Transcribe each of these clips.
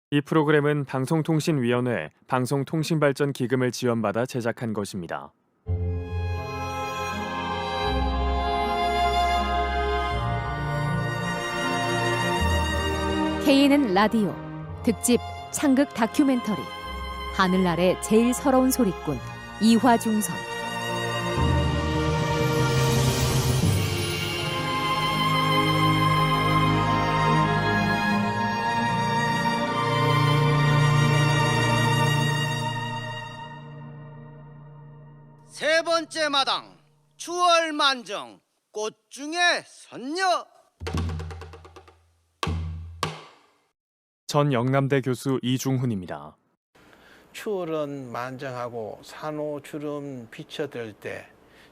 이 프로그램은 방송통신위원회 방송통신발전기금을 지원받아 제작한 것입니다. KNN 라디오 특집 상극 다큐멘터리 하늘 아래 제일 서러운 소리꾼 이화중선. 세 번째 마당 추월만정 꽃 중에 선녀. 전 영남대 교수 이중훈입니다. 추월은 만정하고 산호주름 비쳐들 때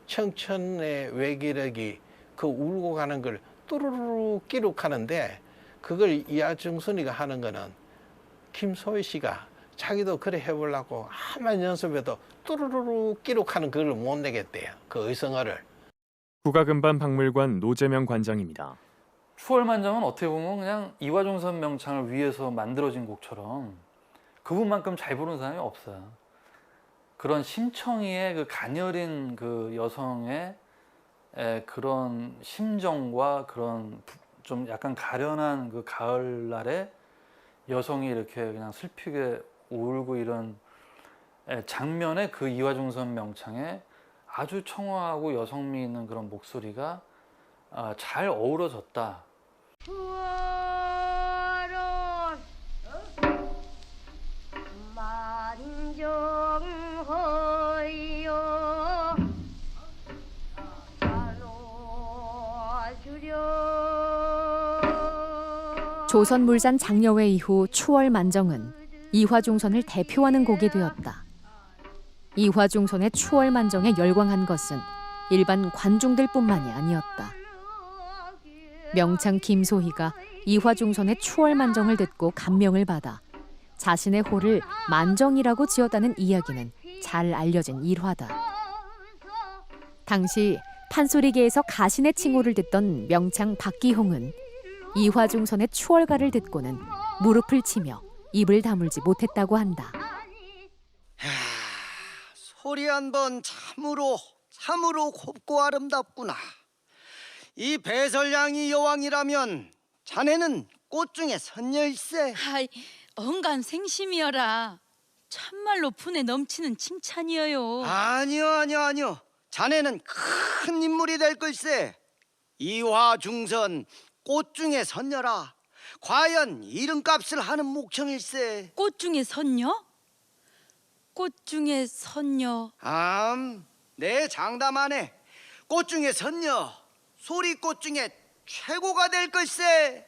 청천의 외기력이 그 울고 가는 걸 뚜루루루 기록하는데, 그걸 이하중순이가 하는 거는 김소희 씨가 자기도 그래 해보려고 아무리 연습해도 뚜루루루 기록하는 그걸 못 내겠대요. 그 의성어를. 국가금반박물관 노재명 관장입니다. 추월만정은 어떻게 보면 그냥 이화중선 명창을 위해서 만들어진 곡처럼 그분만큼 잘 부르는 사람이 없어요. 그런 심청이의 그 가녀린 그 여성의 그런 심정과 그런 좀 약간 가련한 그 가을날에 여성이 이렇게 그냥 슬프게 울고 이런 장면에 그 이화중선 명창에 아주 청아하고 여성미 있는 그런 목소리가 잘 어우러졌다. 추월은 만정허여 안아주려. 조선물산 장려회 이후 추월만정은 이화중선을 대표하는 곡이 되었다. 이화중선의 추월만정에 열광한 것은 일반 관중들뿐만이 아니었다. 명창 김소희가 이화중선의 추월만정을 듣고 감명을 받아 자신의 호를 만정이라고 지었다는 이야기는 잘 알려진 일화다. 당시 판소리계에서 가신의 칭호를 듣던 명창 박기홍은 이화중선의 추월가를 듣고는 무릎을 치며 입을 다물지 못했다고 한다. 소리 한 번 참으로 곱고 아름답구나. 이 배설량이 여왕이라면 자네는 꽃 중에 선녀일세. 아이, 언감생심이여라. 참말로 분에 넘치는 칭찬이여요. 아니요. 자네는 큰 인물이 될 걸세. 이화중선 꽃 중에 선녀라. 과연 이름값을 하는 목청일세. 꽃 중에 선녀? 꽃 중에 선녀. 내 장담하네. 꽃 중에 선녀, 소리꽃 중에 최고가 될 걸세.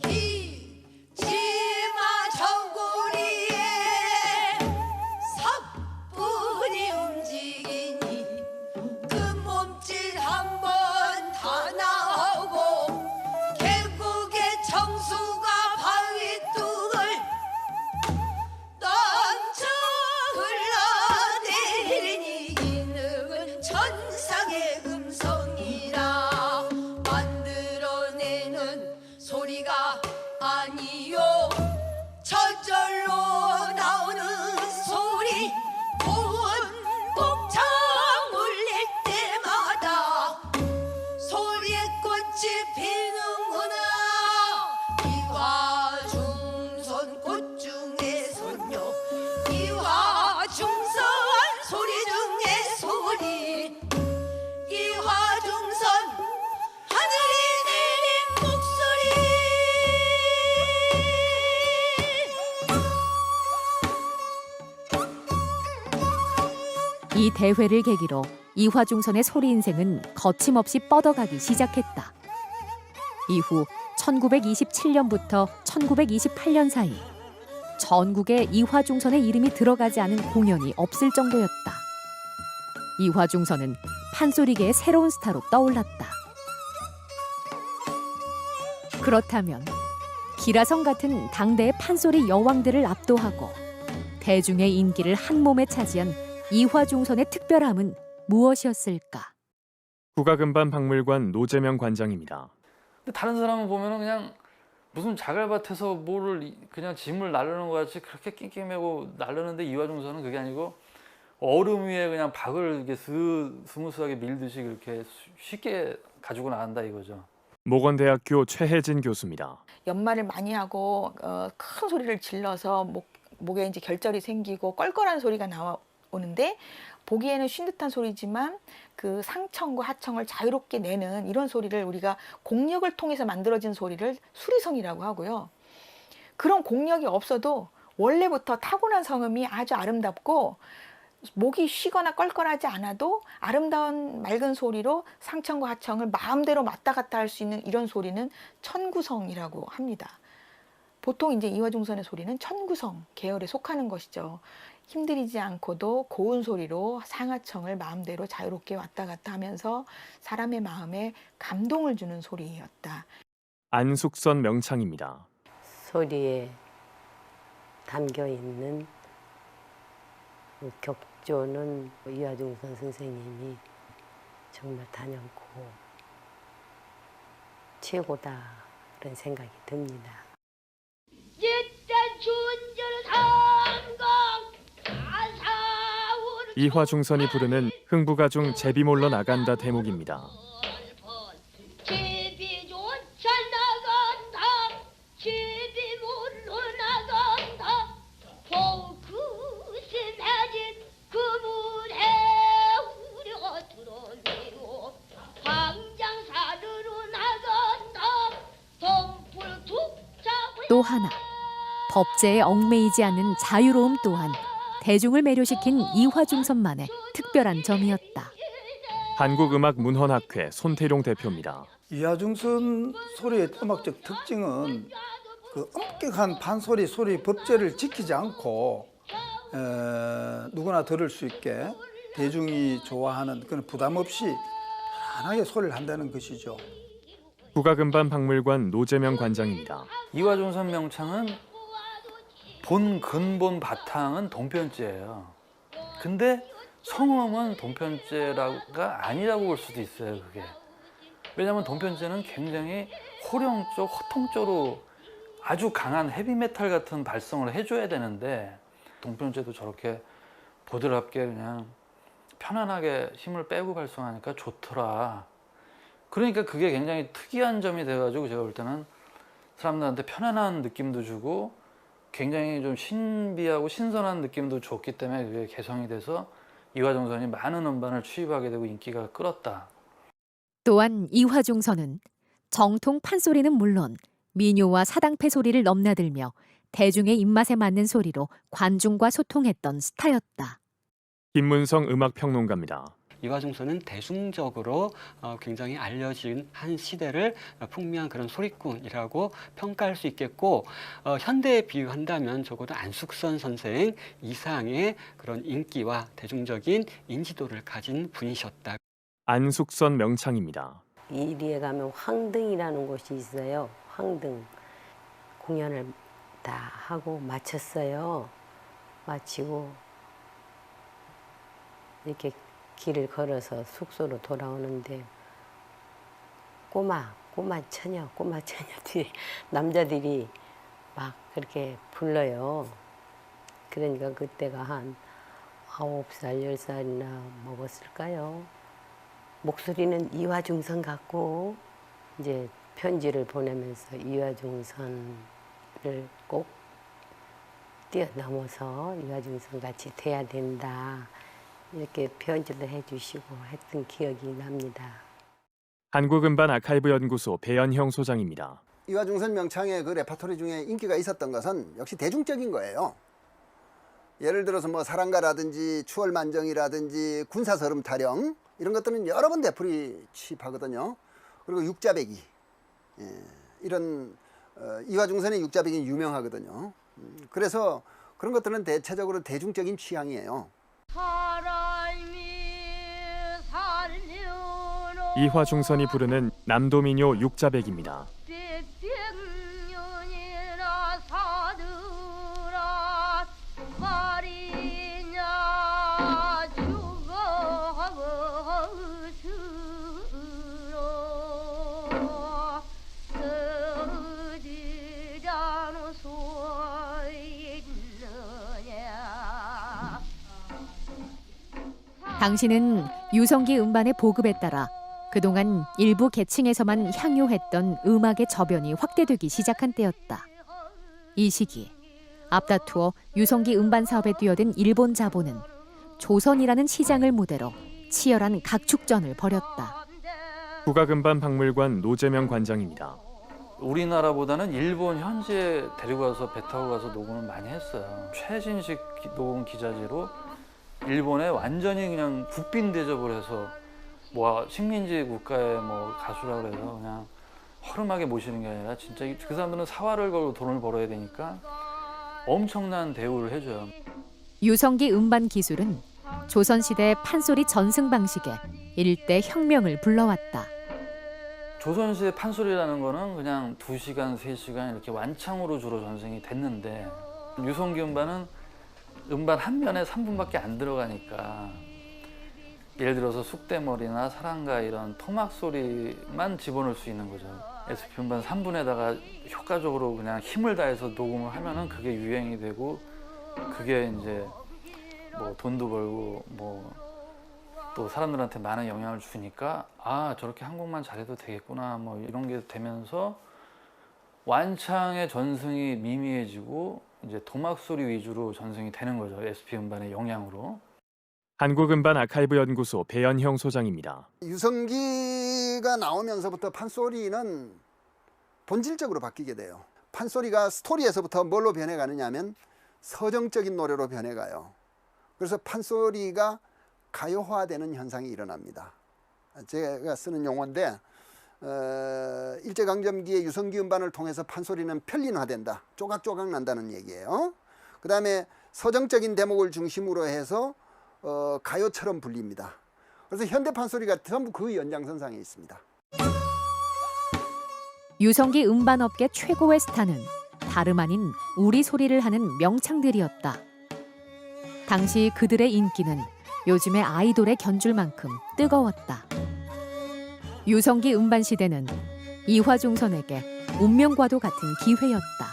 이 치마 정고리에 사뿐히 움직이니 그 몸짓 한번 다 나오고 계곡의 정수가 바위 뚝을 넘쳐 흘러내리니 이는 천상의 음성이라 만들어내는 소리가 아니요 저절로 나오는 소리. 복창 울릴 때마다 소리의 꽃이 피는구나. 이화중선 꽃 중에 선녀, 이화중선 소리 중에 소리. 이화중선 하늘이 내린 목소리. 이 대회를 계기로 이화중선의 소리 인생은 거침없이 뻗어가기 시작했다. 이후 1927년부터 1928년 사이 전국에 이화중선의 이름이 들어가지 않은 공연이 없을 정도였다. 이화중선은 판소리계의 새로운 스타로 떠올랐다. 그렇다면 기라성 같은 당대의 판소리 여왕들을 압도하고 대중의 인기를 한 몸에 차지한 이화중선의 특별함은 무엇이었을까? 국가금반박물관 노재명 관장입니다. 근데 다른 사람은 보면은 그냥 무슨 자갈밭에서 뭐를 그냥 짐을 나르는 것 같이 그렇게 낑낑매고 나르는데 이화중선은 그게 아니고 얼음 위에 그냥 박을 이렇게 스무스하게 밀듯이 그렇게 쉽게 가지고 나간다 이거죠. 모건대학교 최혜진 교수입니다. 연말을 많이 하고 큰 소리를 질러서 목에 이제 결절이 생기고 껄껄한 소리가 나오는데 보기에는 쉰 듯한 소리지만 그 상청과 하청을 자유롭게 내는 이런 소리를 우리가 공력을 통해서 만들어진 소리를 수리성이라고 하고요. 그런 공력이 없어도 원래부터 타고난 성음이 아주 아름답고 목이 쉬거나 껄껄하지 않아도 아름다운 맑은 소리로 상청과 하청을 마음대로 왔다 갔다 할 수 있는 이런 소리는 천구성이라고 합니다. 보통 이제 이화중선의 소리는 천구성 계열에 속하는 것이죠. 힘들이지 않고도 고운 소리로 상하청을 마음대로 자유롭게 왔다 갔다 하면서 사람의 마음에 감동을 주는 소리였다. 안숙선 명창입니다. 소리에 담겨 있는 격조는 이화중선 선생님이 정말 단연코 최고다 그런 생각이 듭니다. 이화중선이 부르는 흥부가중 제비몰러 나간다 대목입니다. 제비조차 나간다 제비몰러 나간다 봉긋이 맺은 그물에 우려 들어내고 광장사르러 나간다 동풀 툭 잡을 또 하나, 법제에 얽매이지 않는 자유로움 또한 대중을 매료시킨 이화중선만의 특별한 점이었다. 한국음악문헌학회 손태룡 대표입니다. 이화중선 소리의 음악적 특징은 그 엄격한 판소리 소리 법제를 지키지 않고 누구나 들을 수 있게 대중이 좋아하는 그런 부담 없이 편안하게 소리를 한다는 것이죠. 국악음반박물관 노재명 관장입니다. 이화중선 명창은 본 근본 바탕은 동편제예요. 근데 성음은 동편제가 아니라고 볼 수도 있어요. 그게 왜냐하면 동편제는 굉장히 호령조, 호통조로 아주 강한 헤비메탈 같은 발성을 해줘야 되는데 동편제도 저렇게 보드랍게 그냥 편안하게 힘을 빼고 발성하니까 좋더라. 그러니까 그게 굉장히 특이한 점이 돼가지고 제가 볼 때는 사람들한테 편안한 느낌도 주고 굉장히 좀 신비하고 신선한 느낌도 줬기 때문에 그게 개성이 돼서 이화중선이 많은 음반을 취입하게 되고 인기가 끌었다. 또한 이화중선은 정통 판소리는 물론 민요와 사당패 소리를 넘나들며 대중의 입맛에 맞는 소리로 관중과 소통했던 스타였다. 김문성 음악평론가입니다. 이화중선은 대중적으로 굉장히 알려진 한 시대를 풍미한 그런 소리꾼이라고 평가할 수 있겠고 현대에 비유한다면 적어도 안숙선 선생 이상의 그런 인기와 대중적인 인지도를 가진 분이셨다. 안숙선 명창입니다. 이리에 가면 황등이라는 곳이 있어요. 황등 공연을 다 하고 마쳤어요. 마치고 이렇게 길을 걸어서 숙소로 돌아오는데 꼬마 처녀 뒤에 남자들이 막 그렇게 불러요. 그러니까 그때가 한 9살, 10살이나 먹었을까요. 목소리는 이화중선 같고 이제 편지를 보내면서 이화중선을 꼭 뛰어넘어서 이화중선 같이 돼야 된다. 이렇게 편지도 해주시고 했던 기억이 납니다. 한국음반 아카이브 연구소 배연형 소장입니다. 이화중선 명창의 그 레파토리 중에 인기가 있었던 것은 역시 대중적인 거예요. 예를 들어서 뭐 사랑가라든지 추월만정이라든지 군사서름 타령 이런 것들은 여러 번 되풀이 취입하거든요. 그리고 육자배기 이런 이화중선의 육자배기는 유명하거든요. 그래서 그런 것들은 대체적으로 대중적인 취향이에요. 이화중선이 부르는 남도민요 육자백입니다. 당시는 유성기 음반의 보급에 따라 그동안 일부 계층에서만 향유했던 음악의 저변이 확대되기 시작한 때였다. 이 시기 앞다투어 유성기 음반 사업에 뛰어든 일본 자본은 조선이라는 시장을 무대로 치열한 각축전을 벌였다. 국악음반 박물관 노재명 관장입니다. 우리나라보다는 일본 현지에 데리고 가서 배 타고 가서 녹음을 많이 했어요. 최신식 녹음 기자재로 일본에 완전히 그냥 국빈 대접을 해서 뭐 식민지 국가의 뭐 가수라 그래서 그냥 허름하게 모시는 게 아니라 진짜 그 사람들은 사활을 걸고 돈을 벌어야 되니까 엄청난 대우를 해줘요. 유성기 음반 기술은 조선시대 판소리 전승 방식에 일대 혁명을 불러왔다. 조선시대 판소리라는 거는 그냥 2시간, 3시간 이렇게 완창으로 주로 전승이 됐는데 유성기 음반은 음반 한 면에 3분밖에 안 들어가니까 예를 들어서 쑥대머리나 사랑가 이런 토막 소리만 집어넣을 수 있는 거죠. SP 음반 3분에다가 효과적으로 그냥 힘을 다해서 녹음을 하면은 그게 유행이 되고 그게 이제 뭐 돈도 벌고 뭐 또 사람들한테 많은 영향을 주니까 아 저렇게 한국만 잘해도 되겠구나 뭐 이런 게 되면서 완창의 전승이 미미해지고 이제 토막 소리 위주로 전승이 되는 거죠. SP 음반의 영향으로. 한국음반 아카이브 연구소 배연형 소장입니다. 유성기가 나오면서부터 판소리는 본질적으로 바뀌게 돼요. 판소리가 스토리에서부터 뭘로 변해가느냐 하면 서정적인 노래로 변해가요. 그래서 판소리가 가요화되는 현상이 일어납니다. 제가 쓰는 용어인데 일제강점기의 유성기 음반을 통해서 판소리는 편린화된다. 조각조각 난다는 얘기예요. 그 다음에 서정적인 대목을 중심으로 해서 가요처럼 불립니다. 그래서 현대 판소리가 전부 그 연장선상에 있습니다. 유성기 음반업계 최고의 스타는 다름 아닌 우리 소리를 하는 명창들이었다. 당시 그들의 인기는 요즘의 아이돌에 견줄 만큼 뜨거웠다. 유성기 음반 시대는 이화중선에게 운명과도 같은 기회였다.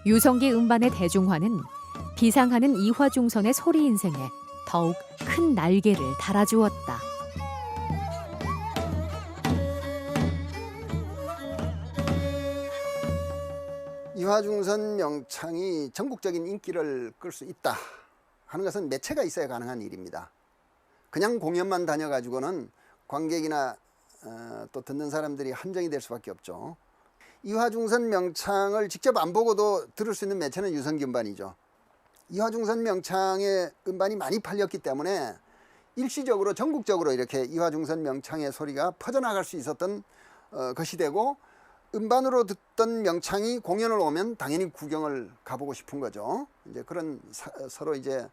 유성기 음반의 대중화는 비상하는 이화중선의 소리 인생에 더욱 큰 날개를 달아주었다. 이화중선 명창이 전국적인 인기를 끌 수 있다 하는 것은 매체가 있어야 가능한 일입니다. 그냥 공연만 다녀가지고는 관객이나 또 듣는 사람들이 한정이 될 수밖에 없죠. 이화중선 명창을 직접 안 보고도 들을 수 있는 매체는 유성기 음반이죠. 이화중선 명창의 음반이 많이 팔렸기 때문에 일시적으로 전국적으로 이렇게 이화중선 명창의 소리가 퍼져나갈 수 있었던 것이 되고 음반으로 듣던 명창이 공연을 오면 당연히 구경을 가보고 싶은 거죠. 이제 그런 서로 이제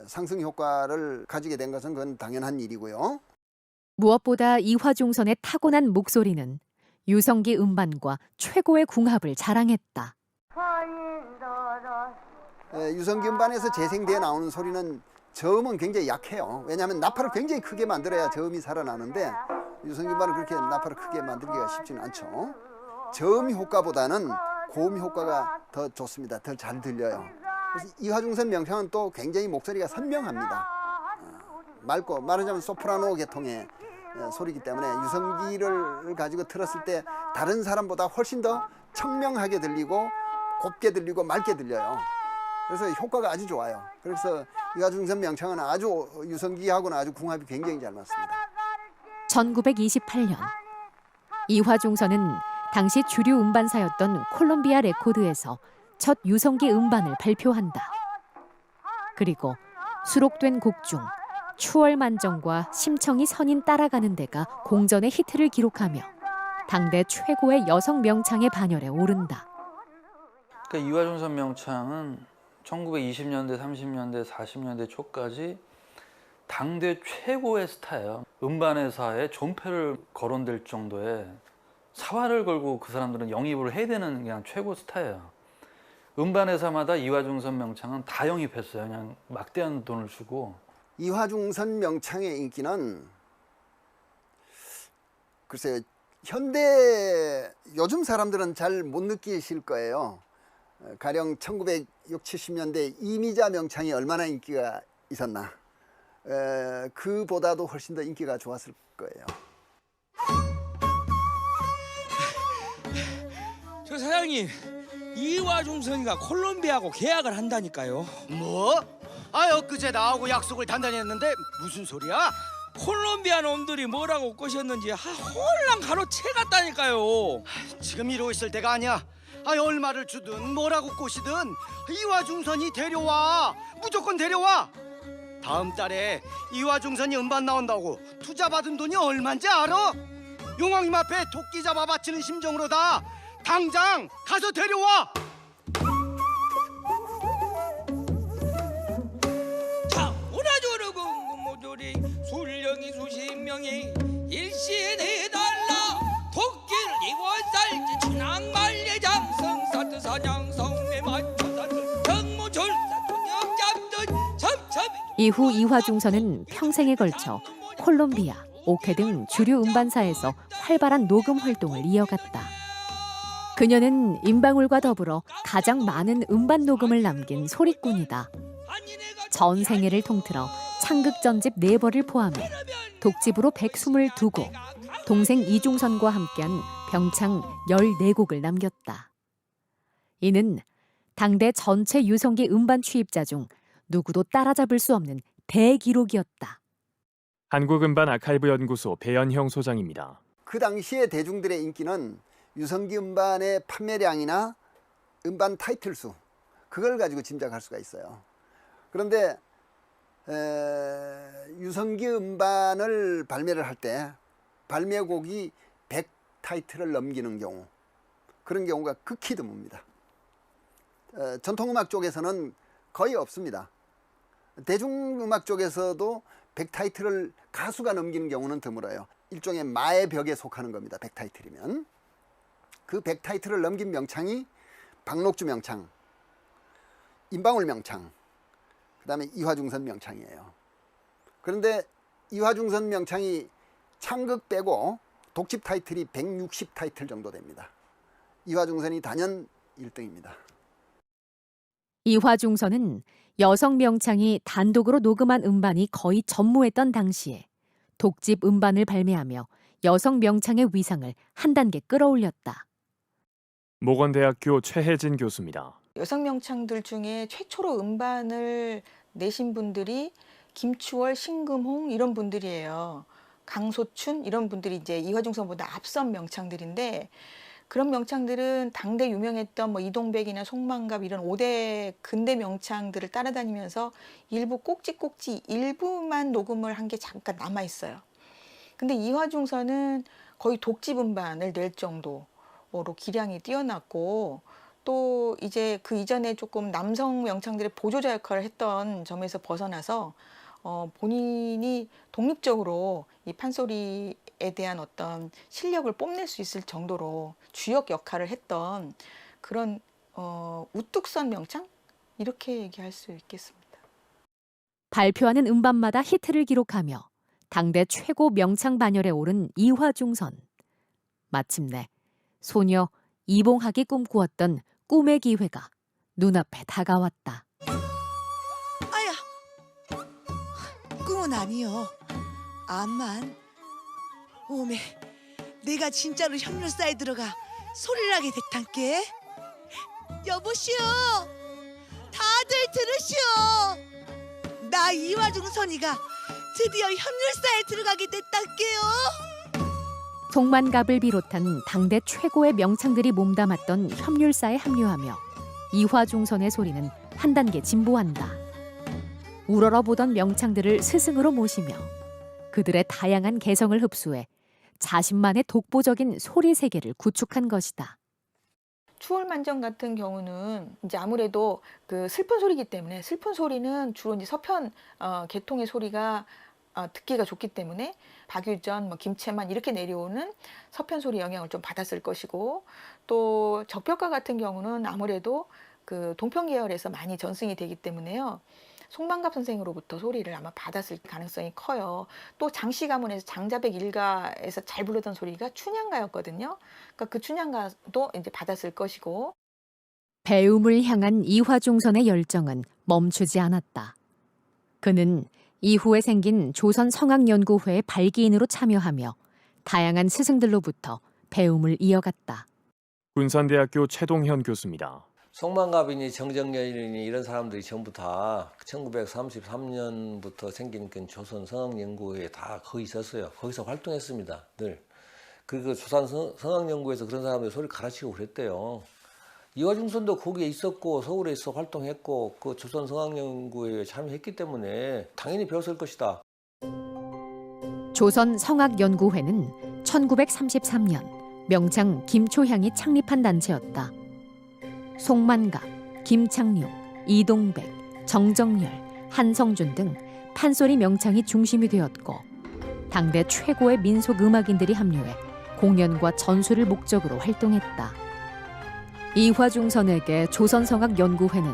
상승 효과를 가지게 된 것은 그건 당연한 일이고요. 무엇보다 이화중선의 타고난 목소리는 유성기 음반과 최고의 궁합을 자랑했다. 유성기 음반에서 재생되어 나오는 소리는 저음은 굉장히 약해요. 왜냐하면 나팔을 굉장히 크게 만들어야 저음이 살아나는데 유성기 음반은 그렇게 나팔을 크게 만들기가 쉽지는 않죠. 저음 효과보다는 고음 효과가 더 좋습니다. 더 잘 들려요. 그래서 이화중선 명창은 또 굉장히 목소리가 선명합니다. 맑고 말하자면 소프라노 계통의 소리이기 때문에 유성기를 가지고 들었을 때 다른 사람보다 훨씬 더 청명하게 들리고 곱게 들리고 맑게 들려요. 그래서 효과가 아주 좋아요. 그래서 이화중선 명창은 아주 유성기하고는 아주 궁합이 굉장히 잘 맞습니다. 1928년 이화중선은 당시 주류 음반사였던 콜롬비아 레코드에서 첫 유성기 음반을 발표한다. 그리고 수록된 곡 중 추월만정과 심청이 선인 따라가는 데가 공전의 히트를 기록하며 당대 최고의 여성 명창의 반열에 오른다. 그러니까 이화중선 명창은 1920년대, 30년대, 40년대 초까지 당대 최고의 스타예요. 음반회사에 존폐를 거론될 정도의 사활을 걸고 그 사람들은 영입을 해야 되는 그냥 최고 스타예요. 음반회사마다 이화중선 명창은 다 영입했어요. 그냥 막대한 돈을 주고. 이화중선 명창의 인기는 글쎄요, 현대 요즘 사람들은 잘 못 느끼실 거예요. 가령 1960, 70년대 이미자 명창이 얼마나 인기가 있었나? 그보다도 훨씬 더 인기가 좋았을 거예요. 저 사장님, 이화중선이가 콜롬비아하고 계약을 한다니까요. 뭐? 엊그제 나하고 약속을 단단히 했는데 무슨 소리야? 콜롬비아 놈들이 뭐라고 꼬셨는지 홀랑 가로채 갔다니까요. 지금 이러고 있을 때가 아니야. 얼마를 주든 뭐라고 꼬시든 이화중선이 데려와. 무조건 데려와. 다음 달에 이화중선이 음반 나온다고 투자 받은 돈이 얼마인지 알아? 용왕님 앞에 토끼 잡아 바치는 심정으로다. 당장 가서 데려와. 자, 오나조르 공모조리 술령이 수십 명이 일시에 달라 토끼를 이원살지 춘향말레장 성사트 사냥 성매 맞춰사트 정무졸사 통역 잡던 첩첩이. 이후 이화중선은 평생에 걸쳐 콜롬비아, 오케 등 주류 음반사에서 활발한 녹음 활동을 이어갔다. 그녀는 임방울과 더불어 가장 많은 음반 녹음을 남긴 소리꾼이다. 전 생애를 통틀어 창극 전집 4벌을 포함해 독집으로 122곡, 동생 이중선과 함께한 병창 14곡을 남겼다. 이는 당대 전체 유성기 음반 취입자 중 누구도 따라잡을 수 없는 대기록이었다. 한국음반 아카이브 연구소 배연형 소장입니다. 그 당시에 대중들의 인기는 유성기 음반의 판매량이나 음반 타이틀 수, 그걸 가지고 짐작할 수가 있어요. 그런데 유성기 음반을 발매를 할 때 발매곡이 100 타이틀을 넘기는 경우, 그런 경우가 극히 드뭅니다. 전통음악 쪽에서는 거의 없습니다. 대중음악 쪽에서도 100 타이틀을 가수가 넘기는 경우는 드물어요. 일종의 마의 벽에 속하는 겁니다. 100 타이틀이면. 그 100 타이틀을 넘긴 명창이 박록주 명창, 임방울 명창, 그 다음에 이화중선 명창이에요. 그런데 이화중선 명창이 창극 빼고 독집 타이틀이 160 타이틀 정도 됩니다. 이화중선이 단연 1등입니다. 이화중선은 여성 명창이 단독으로 녹음한 음반이 거의 전무했던 당시에 독집 음반을 발매하며 여성 명창의 위상을 한 단계 끌어올렸다. 모건대학교 최혜진 교수입니다. 여성 명창들 중에 최초로 음반을 내신 분들이 김추월, 신금홍 이런 분들이에요. 강소춘 이런 분들이 이제 이화중선보다 앞선 명창들인데, 그런 명창들은 당대 유명했던 뭐 이동백이나 송만갑 이런 5대 근대 명창들을 따라다니면서 일부 꼭지 일부만 녹음을 한 게 잠깐 남아 있어요. 근데 이화중선은 거의 독집 음반을 낼 정도로 기량이 뛰어났고, 또 이제 그 이전에 조금 남성 명창들의 보조자 역할을 했던 점에서 벗어나서 본인이 독립적으로 이 판소리에 대한 어떤 실력을 뽐낼 수 있을 정도로 주역 역할을 했던 그런 우뚝선 명창? 이렇게 얘기할 수 있겠습니다. 발표하는 음반마다 히트를 기록하며 당대 최고 명창 반열에 오른 이화중선. 마침내 소녀 이봉학이 꿈꾸었던 꿈의 기회가 눈앞에 다가왔다. 아야, 꿈은 아니요. 암만. 오메, 내가 진짜로 협률사에 들어가 소리를 하게 됐단께. 여보시오, 다들 들으시오. 나 이화중선이가 드디어 협률사에 들어가게 됐단께요. 송만갑을 비롯한 당대 최고의 명창들이 몸담았던 협률사에 합류하며 이화중선의 소리는 한 단계 진보한다. 우러러보던 명창들을 스승으로 모시며 그들의 다양한 개성을 흡수해 자신만의 독보적인 소리 세계를 구축한 것이다. 추월만정 같은 경우는 이제 아무래도 그 슬픈 소리이기 때문에, 슬픈 소리는 주로 이제 서편 계통의 소리가 듣기가 좋기 때문에 박유전, 뭐 김채만 이렇게 내려오는 서편 소리 영향을 좀 받았을 것이고, 또 적벽가 같은 경우는 아무래도 그 동편 계열에서 많이 전승이 되기 때문에요. 송만갑 선생으로부터 소리를 아마 받았을 가능성이 커요. 또 장씨 가문에서 장자백 일가에서 잘 부르던 소리가 춘향가였거든요. 그러니까 그 춘향가도 이제 받았을 것이고. 배움을 향한 이화중선의 열정은 멈추지 않았다. 그는 이후에 생긴 조선성악연구회의 발기인으로 참여하며 다양한 스승들로부터 배움을 이어갔다. 군산대학교 최동현 교수입니다. 송만갑이니 정정연이니 이런 사람들이 전부 다 1933년부터 생긴 그 조선성악연구회에 다 거기 있었어요. 거기서 활동했습니다. 늘. 그리고 조선성악연구회에서 그런 사람들이 소리를 가르치고 그랬대요. 이화중선도 거기에 있었고 서울에 있어 활동했고 그 조선성악연구회에 참여했기 때문에 당연히 배웠을 것이다. 조선성악연구회는 1933년 명창 김초향이 창립한 단체였다. 송만갑, 김창룡, 이동백, 정정열, 한성준 등 판소리 명창이 중심이 되었고 당대 최고의 민속 음악인들이 합류해 공연과 전수를 목적으로 활동했다. 이화중선에게 조선성악연구회는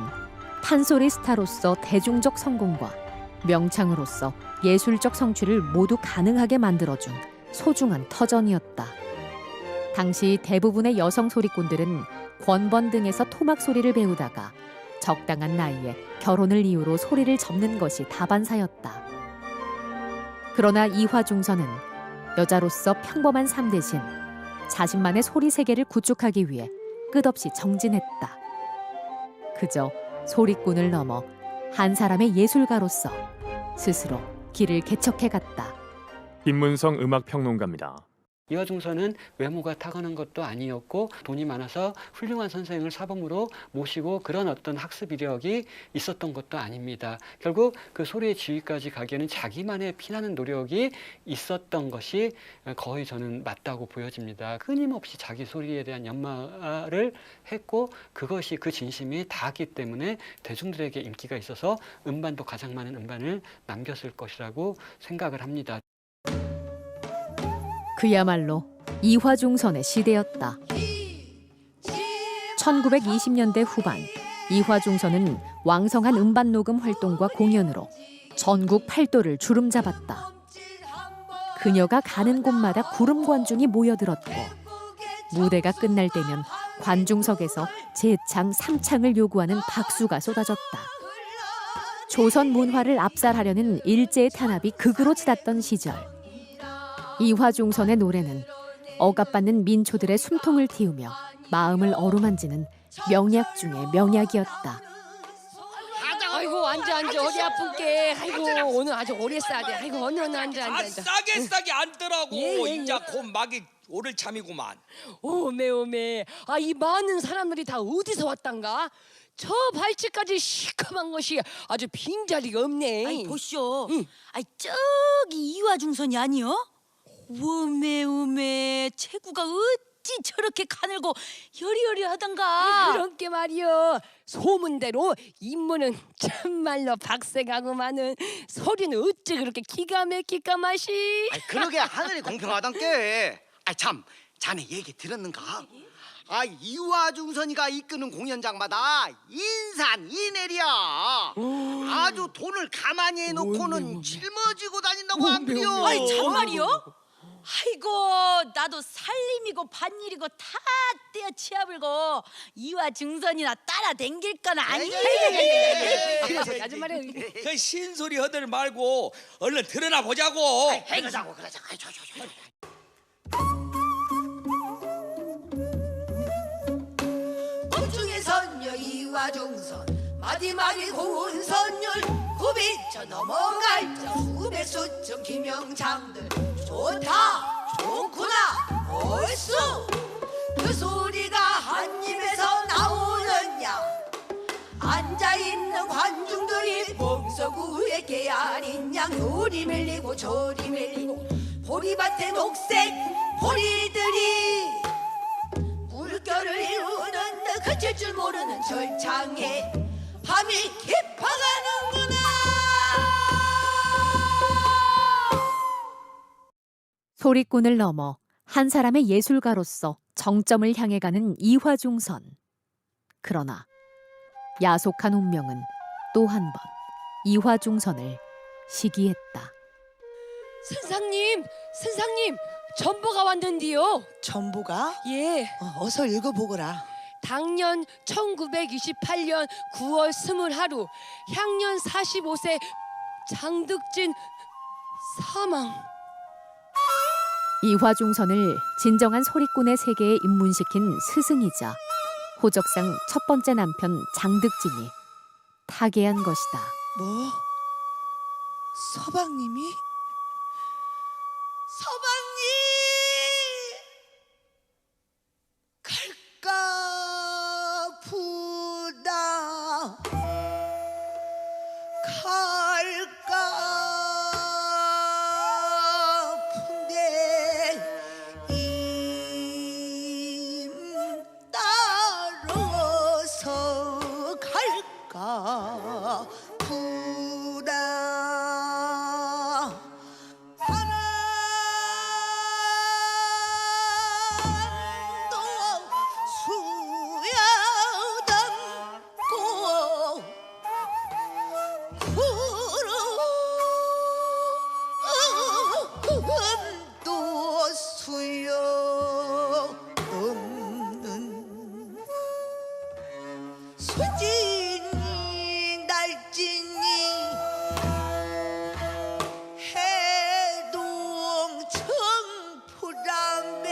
판소리 스타로서 대중적 성공과 명창으로서 예술적 성취를 모두 가능하게 만들어준 소중한 터전이었다. 당시 대부분의 여성 소리꾼들은 권번 등에서 토막 소리를 배우다가 적당한 나이에 결혼을 이유로 소리를 접는 것이 다반사였다. 그러나 이화중선은 여자로서 평범한 삶 대신 자신만의 소리 세계를 구축하기 위해 끝없이 정진했다. 그저 소리꾼을 넘어 한 사람의 예술가로서 스스로 길을 개척해갔다. 김문성 음악평론가입니다. 이화중선은 외모가 타고난 것도 아니었고 돈이 많아서 훌륭한 선생을 사범으로 모시고 그런 어떤 학습 이력이 있었던 것도 아닙니다. 결국 그 소리의 지위까지 가기에는 자기만의 피나는 노력이 있었던 것이 거의 저는 맞다고 보여집니다. 끊임없이 자기 소리에 대한 연마를 했고 그것이 그 진심이 닿았기 때문에 대중들에게 인기가 있어서 음반도 가장 많은 음반을 남겼을 것이라고 생각을 합니다. 그야말로 이화중선의 시대였다. 1920년대 후반 이화중선은 왕성한 음반 녹음 활동과 공연으로 전국 팔도를 주름잡았다. 그녀가 가는 곳마다 구름 관중이 모여들었고 무대가 끝날 때면 관중석에서 재창 3창을 요구하는 박수가 쏟아졌다. 조선 문화를 압살하려는 일제의 탄압이 극으로 치닫던 시절 이화중선의 노래는 억압받는 민초들의 숨통을 틔우며 마음을 어루만지는 명약 중의 명약이었다. 아이고 앉아 허리 아픈게. 아이고 오늘 아주 오래 싸야 돼. 아이고 오늘 앉아. 싸게 앉더라고. 예. 인자 곧 막이 오를 참이구만. 오메. 아 이 많은 사람들이 다 어디서 왔단가? 저 발치까지 시커먼 것이 아주 빈자리가 없네. 아이 보쇼. 아이 저기 이화중선이 아니여? 오메 체구가 어찌 저렇게 가늘고 여리여리하던가. 그런 게 말이여. 소문대로 인문은 참말로 박색하고만은 소리는 어찌 그렇게 기가 막힐까 맛이. 그러게 하늘이 공평하단께. 참 자네 얘기 들었는가? 이화중선이가 이끄는 공연장마다 인산이내리야. 아주 돈을 가만히 해놓고는 짊어지고 다닌다고 안 그려? 아이 참말이요? 아이고 나도 살림이고 밭일이고 다 떼어 치아불고 이화중선이나 따라 댕길 건 아니에요. 그래서 아줌마는 그 신소리 허들 말고 얼른 드러나 보자고. 그러자고. 공중의 선녀 이화중선 마디마디 고운 선율 구비쳐 넘어갈 자 수백 수천 기명장들 좋다 좋구나 옳수 그 소리가 한 입에서 나오느냐 앉아있는 관중들이 몸서구에 개아린 양 요리 밀리고 저리 밀리고 보리밭에 녹색 보리들이 물결을 이루는 그칠 줄 모르는 절창에 밤이 깊어가는구나. 소리꾼을 넘어 한 사람의 예술가로서 정점을 향해 가는 이화중선. 그러나 야속한 운명은 또 한 번 이화중선을 시기했다. 선상님 전보가 왔는데요. 전보가? 예. 어서 읽어보거라. 당년 1928년 9월 20하루 향년 45세 장득진 사망. 이화중선을 진정한 소리꾼의 세계에 입문시킨 스승이자 호적상 첫 번째 남편 장득진이 타계한 것이다. 뭐? 서방님이? 서방님! 갈까 부다 갈까 푼데 임 따라서 갈까 부다 바람도 수야담고 구름도 수염없는 수진이 날진이 해동 청포담배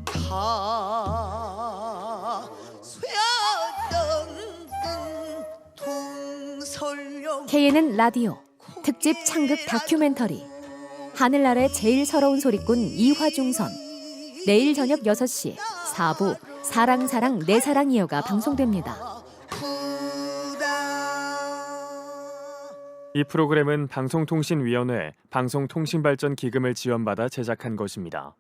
다 쇠야던 동설령 KNN 라디오 특집 창극 다큐멘터리 하늘나라의 제일 서러운 소리꾼 이화중선. 내일 저녁 6시 4부 사랑사랑 내 사랑 이어가 방송됩니다. 이 프로그램은 방송통신위원회 방송통신발전기금을 지원받아 제작한 것입니다.